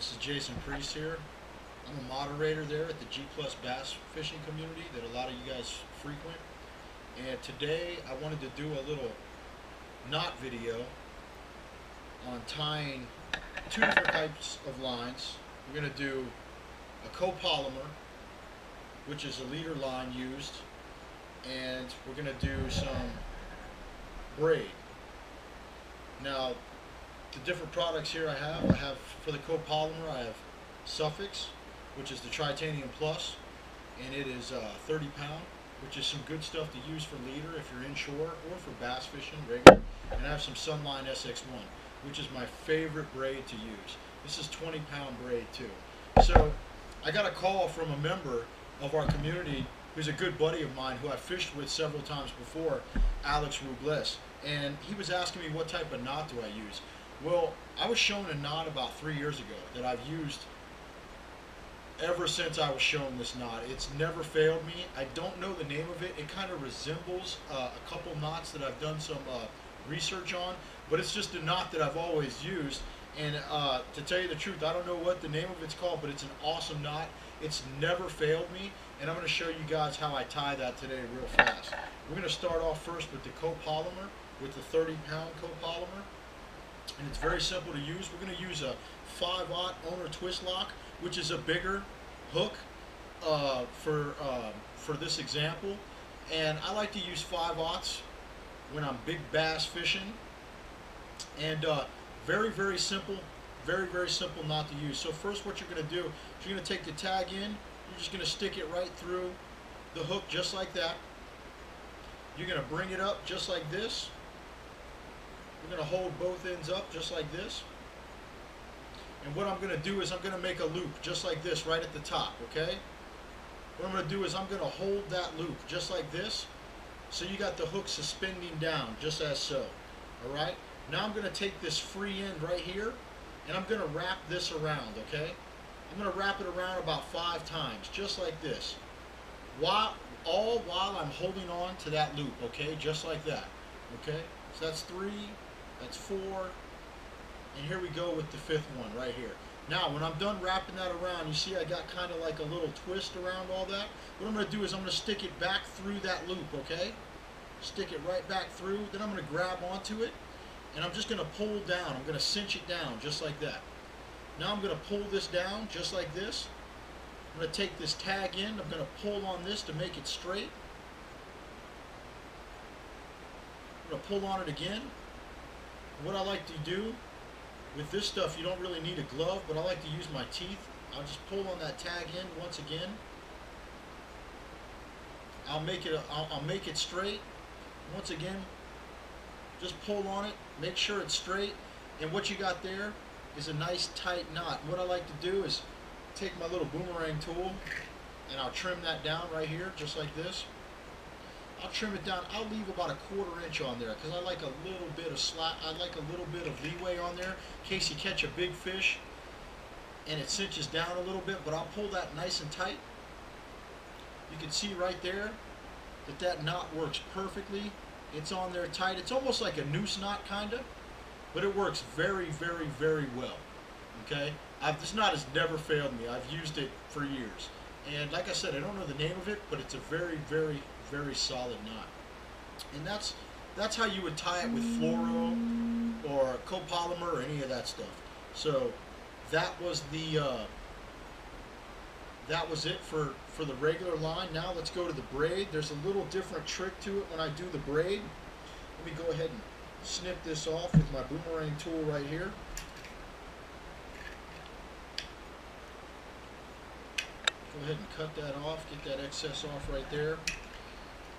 This is Jason Priest here. I'm a moderator there at the G Plus Bass Fishing Community that a lot of you guys frequent. And today I wanted to do a little knot video on tying two different types of lines. We're going to do a copolymer, which is a leader line used, and we're going to do some braid. Now, the different products here I have for the copolymer, I have Suffix, which is the Tritanium Plus, and it is 30 pound, which is some good stuff to use for leader if you're inshore or for bass fishing regular. And I have some Sunline SX1, which is my favorite braid to use. This is 20 pound braid too. So I got a call from a member of our community who's a good buddy of mine who I fished with several times before, Alex Rubles, and he was asking me what type of knot do I use. Well, I was shown a knot about 3 years ago that I've used ever since I was shown this knot. It's never failed me. I don't know the name of it. It kind of resembles a couple knots that I've done some research on, but it's just a knot that I've always used. And to tell you the truth, I don't know what the name of it's called, but it's an awesome knot. It's never failed me, and I'm going to show you guys how I tie that today real fast. We're going to start off first with the copolymer, with the 30 pound copolymer. And it's very simple to use. We're going to use a 5/0 owner twist lock, which is a bigger hook for this example. And I like to use 5/0 when I'm big bass fishing. And very simple, very simple knot to use. So first, what you're going to do is you're going to take the tag in. You're just going to stick it right through the hook, just like that. You're going to bring it up just like this. We're going to hold both ends up just like this. And what I'm going to do is I'm going to make a loop just like this right at the top, okay? What I'm going to do is I'm going to hold that loop just like this. So you got the hook suspending down just as so. Alright? Now I'm going to take this free end right here and I'm going to wrap this around, okay? I'm going to wrap it around about 5 times just like this. All while I'm holding on to that loop, okay? Just like that, okay? So that's 3, that's 4, and here we go with the 5th one right here. Now, when I'm done wrapping that around, you see I got kind of like a little twist around all that. What I'm going to do is I'm going to stick it back through that loop, okay? Stick it right back through. Then I'm going to grab onto it, and I'm just going to pull down. I'm going to cinch it down just like that. Now I'm going to pull this down just like this. I'm going to take this tag in. I'm going to pull on this to make it straight. I'm going to pull on it again. What I like to do with this stuff, you don't really need a glove, but I like to use my teeth. I'll just pull on that tag in once again. I'll make it straight. Once again, just pull on it, make sure it's straight, and what you got there is a nice tight knot. What I like to do is take my little boomerang tool and I'll trim that down right here just like this. I'll trim it down. I'll leave about a 1/4 inch on there because I like a little bit of I like a little bit of leeway on there in case you catch a big fish and it cinches down a little bit, but I'll pull that nice and tight. You can see right there that knot works perfectly. It's on there tight. It's almost like a noose knot kind of, but it works very well. Okay? This knot has never failed me. I've used it for years. And like I said, I don't know the name of it, but it's a very solid knot. And that's how you would tie it with fluoro or copolymer or any of that stuff. So that was it for the regular line. Now let's go to the braid. There's a little different trick to it when I do the braid. Let me go ahead and snip this off with my boomerang tool right here. Go ahead and cut that off, get that excess off right there.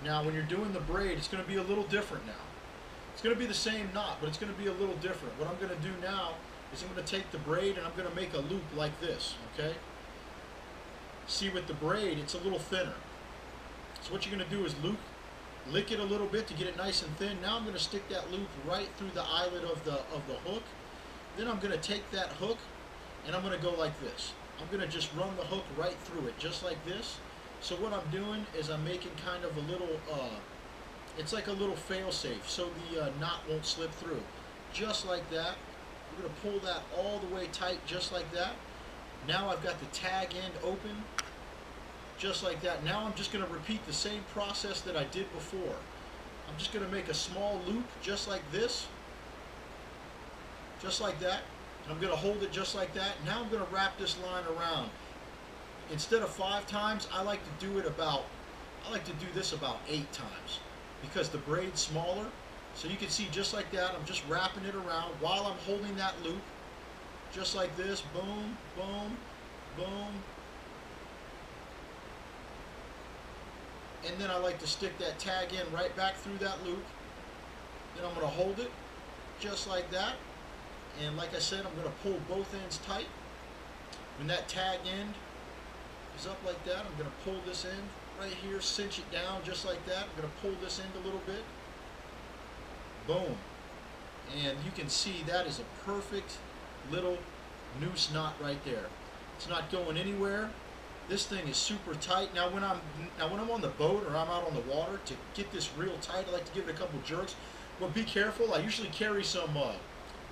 Now when you're doing the braid, it's going to be a little different now. It's going to be the same knot, but it's going to be a little different. What I'm going to do now is I'm going to take the braid and I'm going to make a loop like this, okay? See, with the braid, it's a little thinner. So what you're going to do is lick it a little bit to get it nice and thin. Now I'm going to stick that loop right through the eyelet of the hook. Then I'm going to take that hook and I'm going to go like this. I'm going to just run the hook right through it, just like this. So what I'm doing is I'm making kind of a little, it's like a little fail-safe, so the knot won't slip through. Just like that. We're going to pull that all the way tight, just like that. Now I've got the tag end open, just like that. Now I'm just going to repeat the same process that I did before. I'm just going to make a small loop just like this, just like that. And I'm going to hold it just like that. Now I'm going to wrap this line around. Instead of 5 times, I like to do this about 8 times because the braid's smaller. So you can see just like that, I'm just wrapping it around while I'm holding that loop, just like this, boom, boom, boom. And then I like to stick that tag in right back through that loop. Then I'm going to hold it just like that. And like I said, I'm going to pull both ends tight. When that tag end is up like that, I'm going to pull this end right here, cinch it down just like that. I'm going to pull this end a little bit. Boom. And you can see that is a perfect little noose knot right there. It's not going anywhere. This thing is super tight. Now when I'm on the boat or I'm out on the water, to get this real tight, I like to give it a couple jerks. But be careful. I usually carry some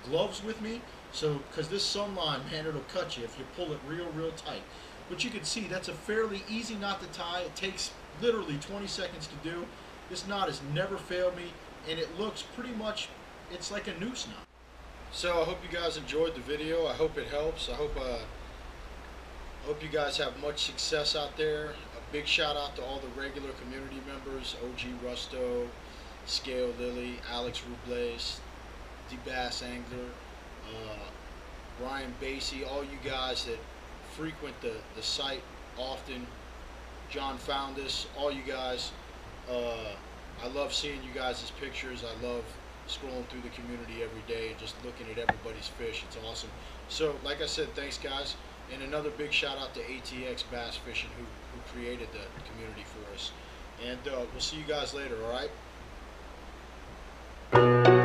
gloves with me, so because this sunline, man, it'll cut you if you pull it real tight. But you can see that's a fairly easy knot to tie. It takes literally 20 seconds to do. This knot has never failed me, and it looks pretty much, it's like a noose knot. So I hope you guys enjoyed the video. I hope it helps. I hope you guys have much success out there. A big shout out to all the regular community members: OG Rusto, Scale Lily, Alex Rubles, D Bass Angler, Ryan Basie, all you guys that frequent the site often, John Foundus, all you guys. I love seeing you guys' pictures. I love scrolling through the community every day and just looking at everybody's fish. It's awesome. So like I said, thanks guys. And another big shout out to ATX Bass Fishing who created the community for us. And we'll see you guys later, alright?